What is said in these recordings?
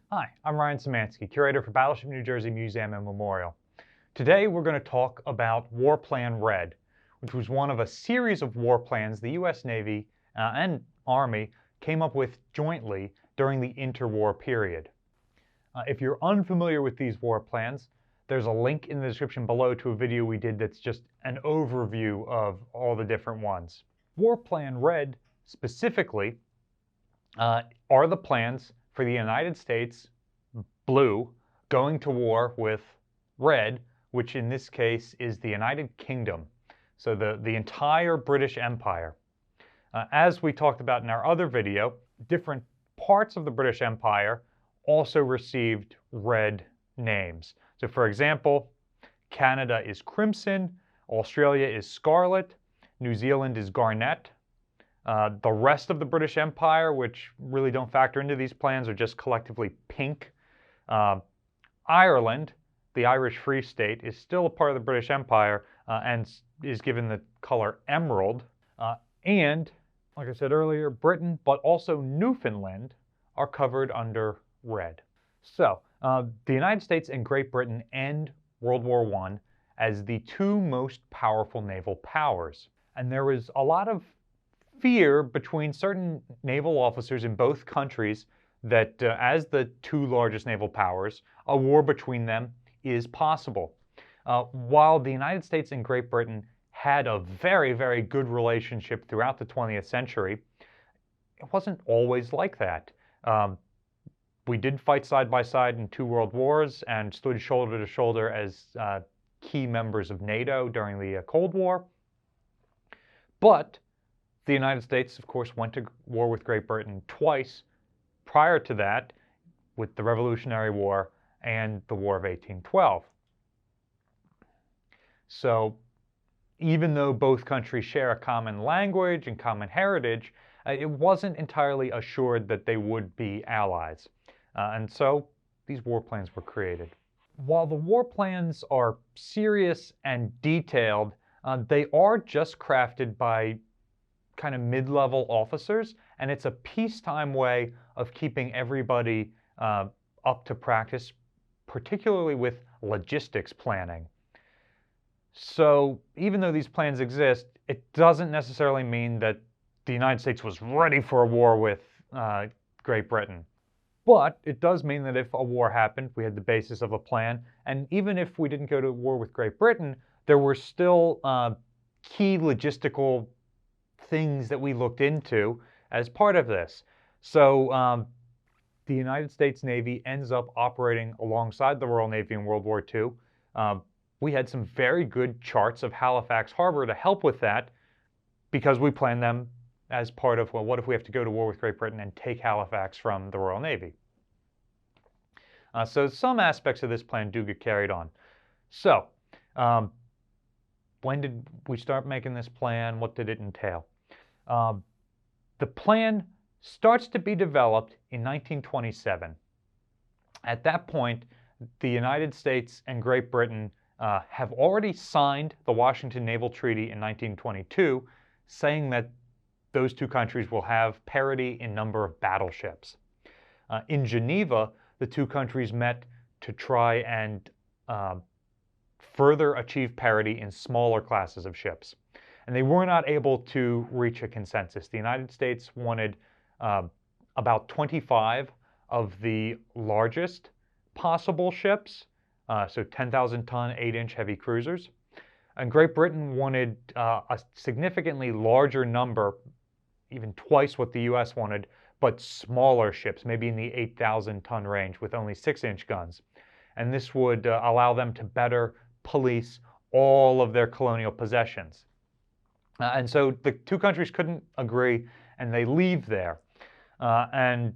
Hi, I'm Ryan Szymanski, curator for Battleship New Jersey Museum and Memorial. Today we're going to talk about War Plan Red, which was one of a series of war plans the U.S. Navy and Army came up with jointly during the interwar period. If you're unfamiliar with these war plans, there's a link in the description below to a video we did that's just an overview of all the different ones. War Plan Red specifically are the plans for the United States, blue, going to war with red, which in this case is the United Kingdom. So the entire British Empire. As we talked about in our other video, different parts of the British Empire also received red names. So for example, Canada is crimson, Australia is scarlet, New Zealand is garnet. The rest of the British Empire, which really don't factor into these plans, are just collectively pink. Ireland, the Irish Free State, is still a part of the British Empire and is given the color emerald. And, like I said earlier, Britain, but also Newfoundland, are covered under red. So, the United States and Great Britain end World War I as the two most powerful naval powers. And there was a lot of fear between certain naval officers in both countries that as the two largest naval powers, a war between them is possible. While the United States and Great Britain had a very, very good relationship throughout the 20th century, it wasn't always like that. We did fight side by side in two world wars and stood shoulder to shoulder as key members of NATO during the Cold War. But the United States, of course, went to war with Great Britain twice prior to that, with the Revolutionary War and the War of 1812. So even though both countries share a common language and common heritage, it wasn't entirely assured that they would be allies. And so these war plans were created. While the war plans are serious and detailed, they are just crafted by kind of mid-level officers, and it's a peacetime way of keeping everybody up to practice, particularly with logistics planning. So even though these plans exist, it doesn't necessarily mean that the United States was ready for a war with Great Britain. But it does mean that if a war happened, we had the basis of a plan, and even if we didn't go to war with Great Britain, there were still key logistical things that we looked into as part of this. So the United States Navy ends up operating alongside the Royal Navy in World War II. We had some very good charts of Halifax Harbor to help with that because we planned them as part of, well, what if we have to go to war with Great Britain and take Halifax from the Royal Navy? So some aspects of this plan do get carried on. So when did we start making this plan? What did it entail? The plan starts to be developed in 1927. At that point, the United States and Great Britain have already signed the Washington Naval Treaty in 1922, saying that those two countries will have parity in number of battleships. In Geneva, the two countries met to try and further achieve parity in smaller classes of ships. And they were not able to reach a consensus. The United States wanted about 25 of the largest possible ships, so 10,000-ton, 8-inch heavy cruisers. And Great Britain wanted a significantly larger number, even twice what the U.S. wanted, but smaller ships, maybe in the 8,000-ton range with only 6-inch guns. And this would allow them to better police all of their colonial possessions. And so the two countries couldn't agree, and they leave there. And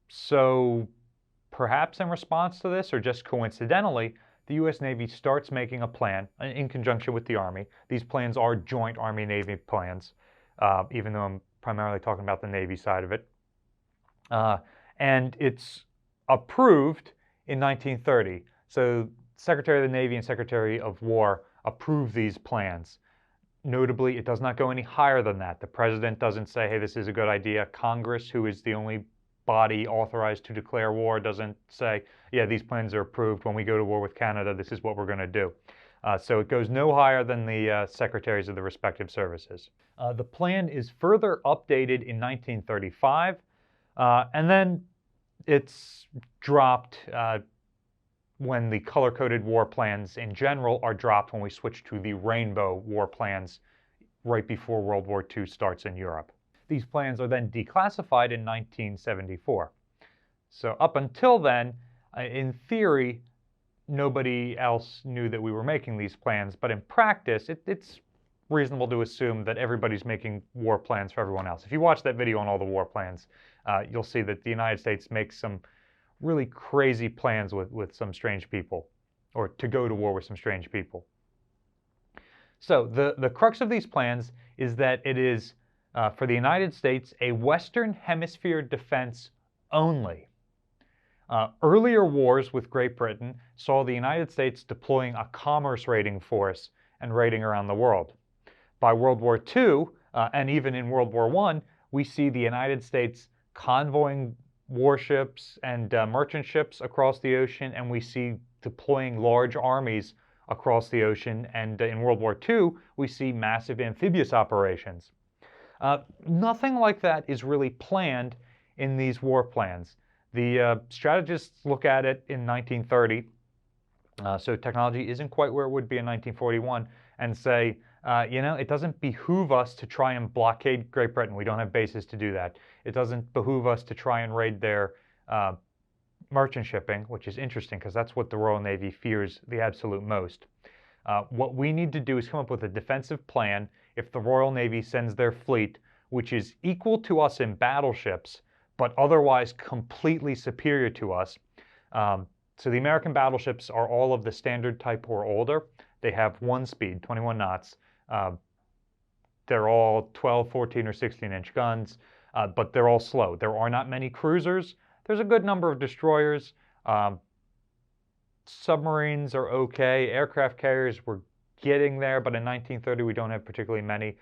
so perhaps in response to this, or just coincidentally, the U.S. Navy starts making a plan in conjunction with the Army. These plans are joint Army-Navy plans, even though I'm primarily talking about the Navy side of it. And it's approved in 1930. So Secretary of the Navy and Secretary of War approve these plans. Notably, it does not go any higher than that. The president doesn't say, hey, this is a good idea. Congress, who is the only body authorized to declare war doesn't say, yeah, these plans are approved. When we go to war with Canada, this is what we're going to do. So it goes no higher than the secretaries of the respective services. The plan is further updated in 1935, and then it's dropped when the color-coded war plans in general are dropped when we switch to the rainbow war plans right before World War II starts in Europe. These plans are then declassified in 1974. So up until then, in theory, nobody else knew that we were making these plans, but in practice, it's reasonable to assume that everybody's making war plans for everyone else. If you watch that video on all the war plans, you'll see that the United States makes some really crazy plans with some strange people, or to go to war with some strange people. So the crux of these plans is that it is, for the United States, a Western Hemisphere defense only. Earlier wars with Great Britain saw the United States deploying a commerce raiding force and raiding around the world. By World War II, and even in World War I, we see the United States convoying warships and merchant ships across the ocean, and we see deploying large armies across the ocean. And in World War II, we see massive amphibious operations. Nothing like that is really planned in these war plans. The strategists look at it in 1930, so technology isn't quite where it would be in 1941, and say, it doesn't behoove us to try and blockade Great Britain. We don't have bases to do that. It doesn't behoove us to try and raid their merchant shipping, which is interesting because that's what the Royal Navy fears the absolute most. What we need to do is come up with a defensive plan if the Royal Navy sends their fleet, which is equal to us in battleships, but otherwise completely superior to us. So the American battleships are all of the standard type or older. They have one speed, 21 knots. They're all 12, 14, or 16-inch guns, but they're all slow. There are not many cruisers. There's a good number of destroyers. Submarines are okay. Aircraft carriers, we're getting there, but in 1930 we don't have particularly many.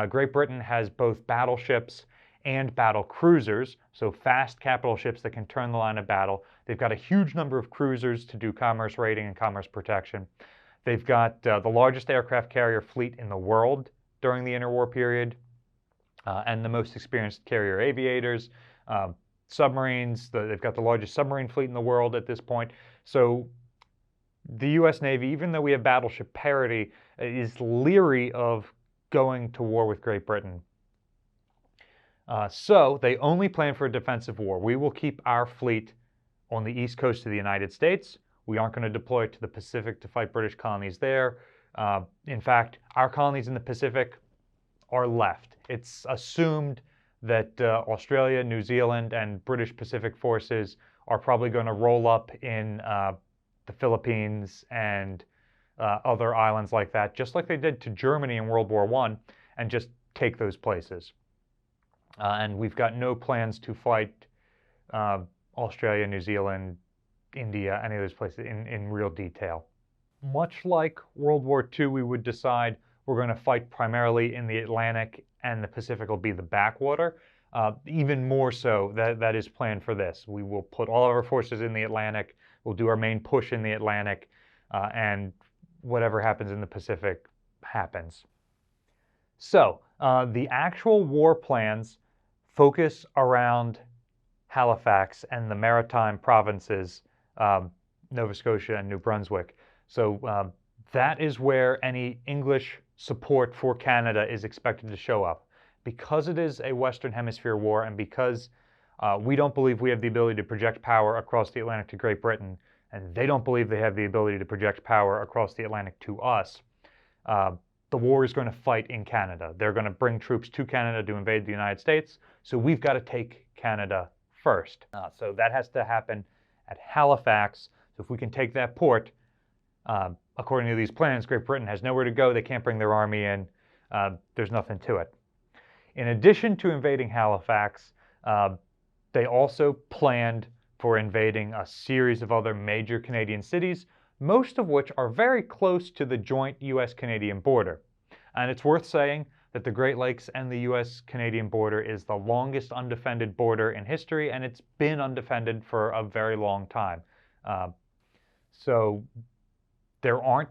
Great Britain has both battleships and battle cruisers, so fast capital ships that can turn the line of battle. They've got a huge number of cruisers to do commerce raiding and commerce protection. They've got the largest aircraft carrier fleet in the world during the interwar period, and the most experienced carrier aviators. Submarines, they've got the largest submarine fleet in the world at this point. So the U.S. Navy, even though we have battleship parity, is leery of going to war with Great Britain. So they only plan for a defensive war. We will keep our fleet on the east coast of the United States. We aren't going to deploy it to the Pacific to fight British colonies there. In fact, our colonies in the Pacific are left. It's assumed that Australia, New Zealand, and British Pacific forces are probably going to roll up in the Philippines and other islands like that, just like they did to Germany in World War I, and just take those places. And we've got no plans to fight Australia, New Zealand, India, any of those places in real detail. Much like World War II, we would decide we're going to fight primarily in the Atlantic, and the Pacific will be the backwater. Even more so, that is planned for this. We will put all of our forces in the Atlantic. We'll do our main push in the Atlantic, and whatever happens in the Pacific happens. So the actual war plans focus around Halifax and the maritime provinces, Nova Scotia and New Brunswick. So that is where any English support for Canada is expected to show up. Because it is a Western Hemisphere war, and because we don't believe we have the ability to project power across the Atlantic to Great Britain, and they don't believe they have the ability to project power across the Atlantic to us, the war is going to fight in Canada. They're going to bring troops to Canada to invade the United States, so we've got to take Canada first. So that has to happen at Halifax. So if we can take that port, according to these plans, Great Britain has nowhere to go. They can't bring their army in. There's nothing to it. In addition to invading Halifax, they also planned for invading a series of other major Canadian cities, most of which are very close to the joint US-Canadian border. And it's worth saying that the Great Lakes and the U.S.-Canadian border is the longest undefended border in history, and it's been undefended for a very long time. So there aren't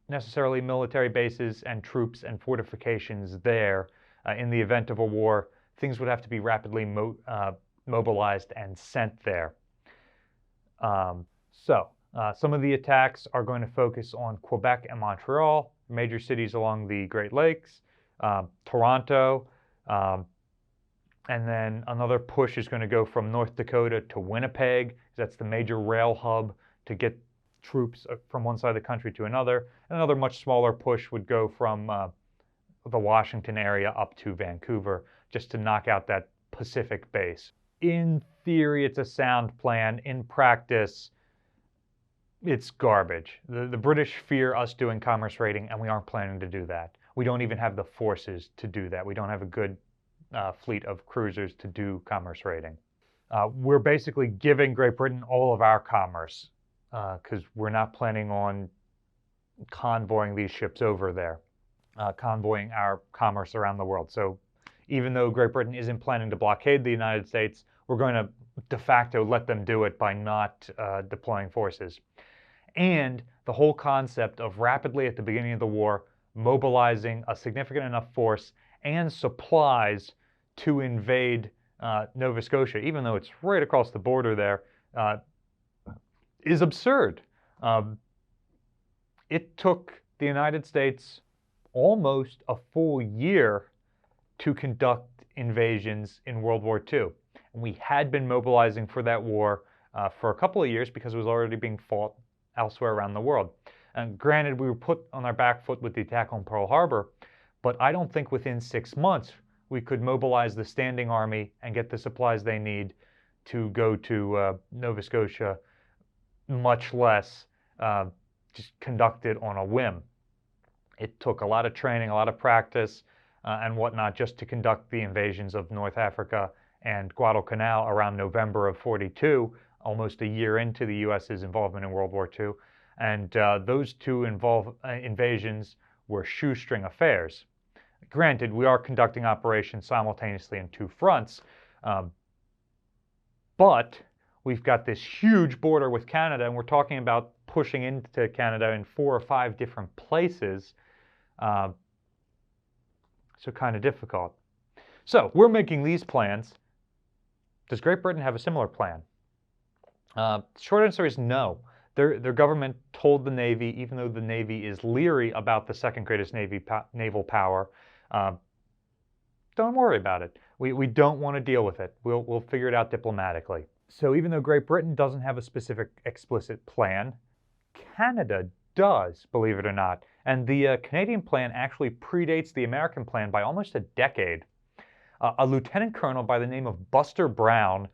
necessarily military bases and troops and fortifications there. In the event of a war, things would have to be rapidly mobilized and sent there. Some of the attacks are going to focus on Quebec and Montreal, major cities along the Great Lakes, Toronto, and then another push is going to go from North Dakota to Winnipeg. That's the major rail hub to get troops from one side of the country to another. And another much smaller push would go from the Washington area up to Vancouver, just to knock out that Pacific base. In theory, it's a sound plan. In practice, it's garbage. The British fear us doing commerce raiding, and we aren't planning to do that. We don't even have the forces to do that. We don't have a good fleet of cruisers to do commerce raiding. We're basically giving Great Britain all of our commerce because we're not planning on convoying these ships over there, convoying our commerce around the world. So even though Great Britain isn't planning to blockade the United States, we're going to de facto let them do it by not deploying forces. And the whole concept of rapidly at the beginning of the war mobilizing a significant enough force and supplies to invade Nova Scotia, even though it's right across the border there, is absurd. It took the United States almost a full year to conduct invasions in World War II. And we had been mobilizing for that war for a couple of years because it was already being fought elsewhere around the world. And granted, we were put on our back foot with the attack on Pearl Harbor, but I don't think within 6 months we could mobilize the standing army and get the supplies they need to go to Nova Scotia, much less just conduct it on a whim. It took a lot of training, a lot of practice, and whatnot just to conduct the invasions of North Africa and Guadalcanal around November of '42, almost a year into the U.S.'s involvement in World War II. And those two invasions were shoestring affairs. Granted, we are conducting operations simultaneously in two fronts, but we've got this huge border with Canada, and we're talking about pushing into Canada in 4 or 5 different places. So kind of difficult. So we're making these plans. Does Great Britain have a similar plan? Short answer is no. Their government told the Navy, even though the Navy is leery about the second greatest naval power, don't worry about it. We don't want to deal with it. We'll figure it out diplomatically. So even though Great Britain doesn't have a specific explicit plan, Canada does, believe it or not. And the Canadian plan actually predates the American plan by almost a decade. A lieutenant colonel by the name of Buster Brown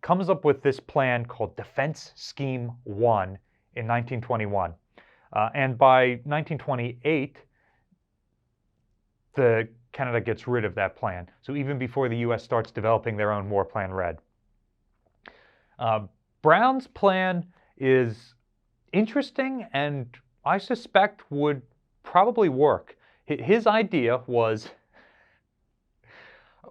comes up with this plan called Defense Scheme 1 in 1921. And by 1928, Canada gets rid of that plan. So even before the U.S. starts developing their own War Plan Red. Brown's plan is interesting and I suspect would probably work. His idea was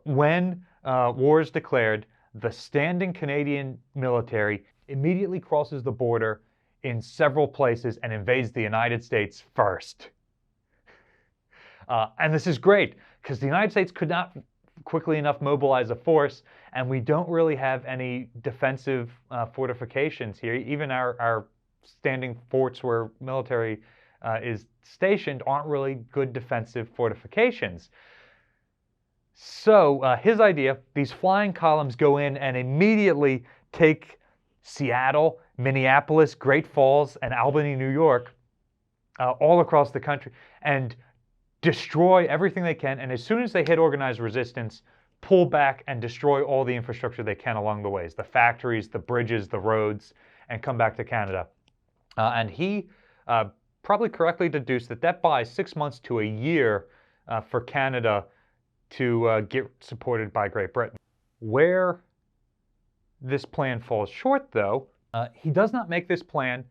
when war is declared, the standing Canadian military immediately crosses the border in several places and invades the United States first. And this is great because the United States could not quickly enough mobilize a force, and we don't really have any defensive fortifications here. Even our standing forts where military is stationed aren't really good defensive fortifications. So his idea, these flying columns go in and immediately take Seattle, Minneapolis, Great Falls, and Albany, New York, all across the country, and destroy everything they can. And as soon as they hit organized resistance, pull back and destroy all the infrastructure they can along the ways, the factories, the bridges, the roads, and come back to Canada. And he probably correctly deduced that that buys 6 months to a year for Canada to get supported by Great Britain. Where this plan falls short, though, he does not make this plan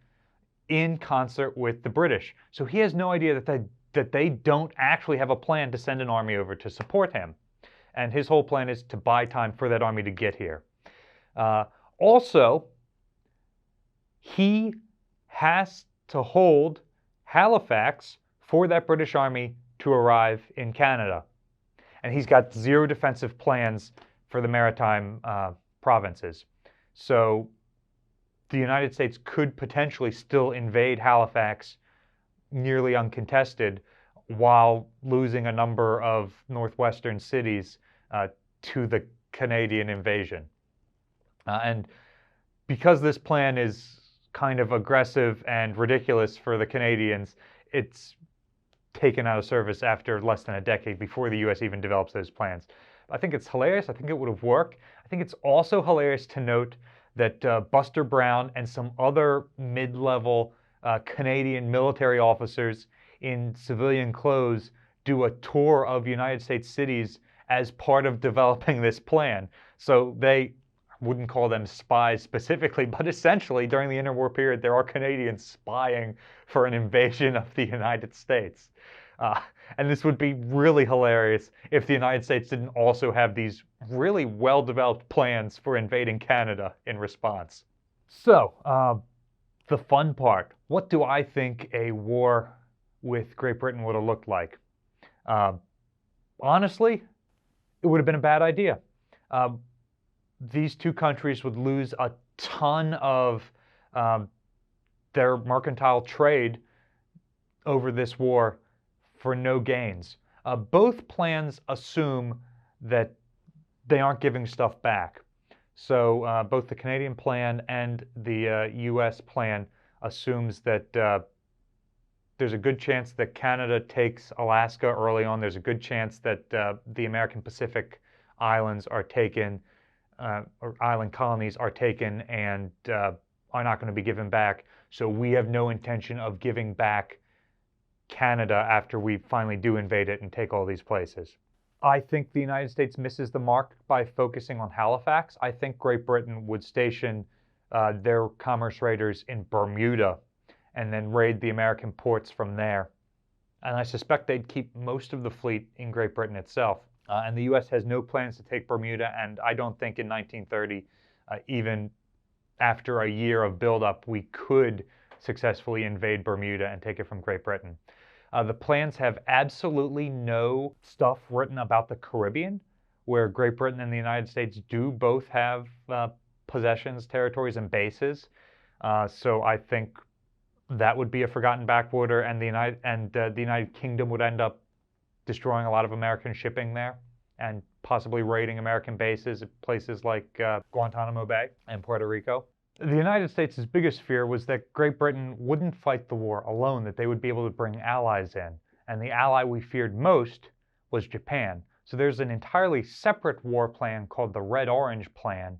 in concert with the British. So he has no idea that that they don't actually have a plan to send an army over to support him. And his whole plan is to buy time for that army to get here. Also, he has to hold Halifax for that British army to arrive in Canada. And he's got zero defensive plans for the maritime provinces. So the United States could potentially still invade Halifax nearly uncontested while losing a number of northwestern cities to the Canadian invasion. And because this plan is kind of aggressive and ridiculous for the Canadians, it's taken out of service after less than a decade before the U.S. even develops those plans. I think it's hilarious. I think it would have worked. I think it's also hilarious to note that Buster Brown and some other mid-level Canadian military officers in civilian clothes do a tour of United States cities as part of developing this plan. So they wouldn't call them spies specifically, but essentially during the interwar period, there are Canadians spying for an invasion of the United States. And this would be really hilarious if the United States didn't also have these really well-developed plans for invading Canada in response. So, the fun part. What do I think a war with Great Britain would have looked like? Honestly, it would have been a bad idea. These two countries would lose a ton of their mercantile trade over this war for no gains. Both plans assume that they aren't giving stuff back. So both the Canadian plan and the US plan assumes that there's a good chance that Canada takes Alaska early on. There's a good chance that the American Pacific islands are taken, or island colonies are taken and are not going to be given back. So we have no intention of giving back Canada after we finally do invade it and take all these places. I think the United States misses the mark by focusing on Halifax. I think Great Britain would station their commerce raiders in Bermuda and then raid the American ports from there. And I suspect they'd keep most of the fleet in Great Britain itself. And the U.S. has no plans to take Bermuda, and I don't think in 1930, even after a year of buildup, we could successfully invade Bermuda and take it from Great Britain. The plans have absolutely no stuff written about the Caribbean, where Great Britain and the United States do both have possessions, territories, and bases. So I think that would be a forgotten backwater, and the United Kingdom would end up destroying a lot of American shipping there and possibly raiding American bases at places like Guantanamo Bay and Puerto Rico. The United States' biggest fear was that Great Britain wouldn't fight the war alone, that they would be able to bring allies in. And the ally we feared most was Japan. So there's an entirely separate war plan called the Red-Orange Plan,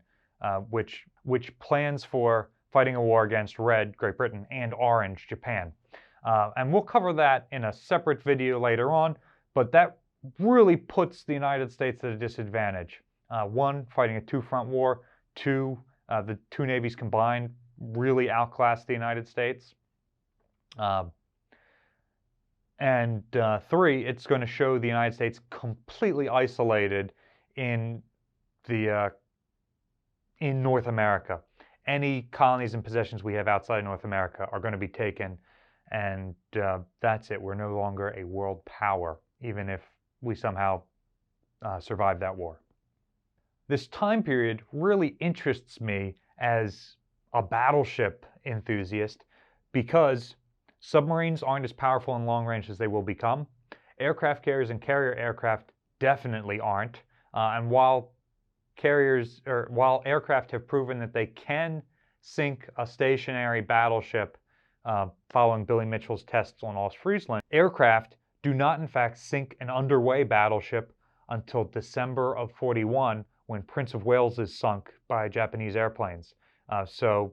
which plans for fighting a war against Red, Great Britain, and Orange, Japan. And we'll cover that in a separate video later on, but that really puts the United States at a disadvantage. One, fighting a two-front war. Two, the two navies combined really outclass the United States. And three, it's going to show the United States completely isolated in North America. Any colonies and possessions we have outside North America are going to be taken, and that's it. We're no longer a world power, even if we somehow survive that war. This time period really interests me as a battleship enthusiast because submarines aren't as powerful in long range as they will become. Aircraft carriers and carrier aircraft definitely aren't. And while aircraft have proven that they can sink a stationary battleship following Billy Mitchell's tests on Ostfriesland, aircraft do not in fact sink an underway battleship until December of '41, when Prince of Wales is sunk by Japanese airplanes. So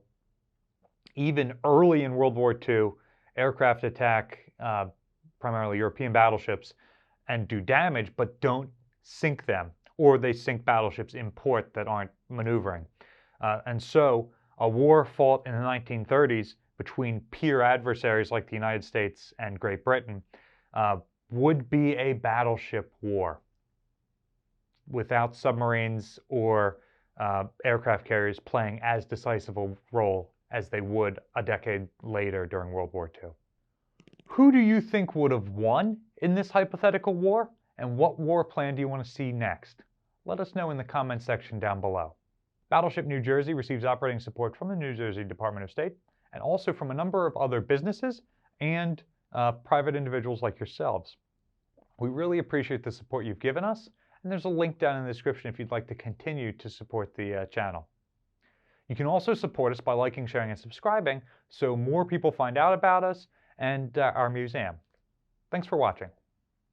even early in World War II, aircraft attack primarily European battleships and do damage, but don't sink them, or they sink battleships in port that aren't maneuvering. And so a war fought in the 1930s between peer adversaries like the United States and Great Britain would be a battleship war without submarines or aircraft carriers playing as decisive a role as they would a decade later during World War II. Who do you think would have won in this hypothetical war, and what war plan do you want to see next? Let us know in the comments section down below. Battleship New Jersey receives operating support from the New Jersey Department of State and also from a number of other businesses and private individuals like yourselves. We really appreciate the support you've given us, and there's a link down in the description if you'd like to continue to support the channel. You can also support us by liking, sharing, and subscribing so more people find out about us and our museum. Thanks for watching.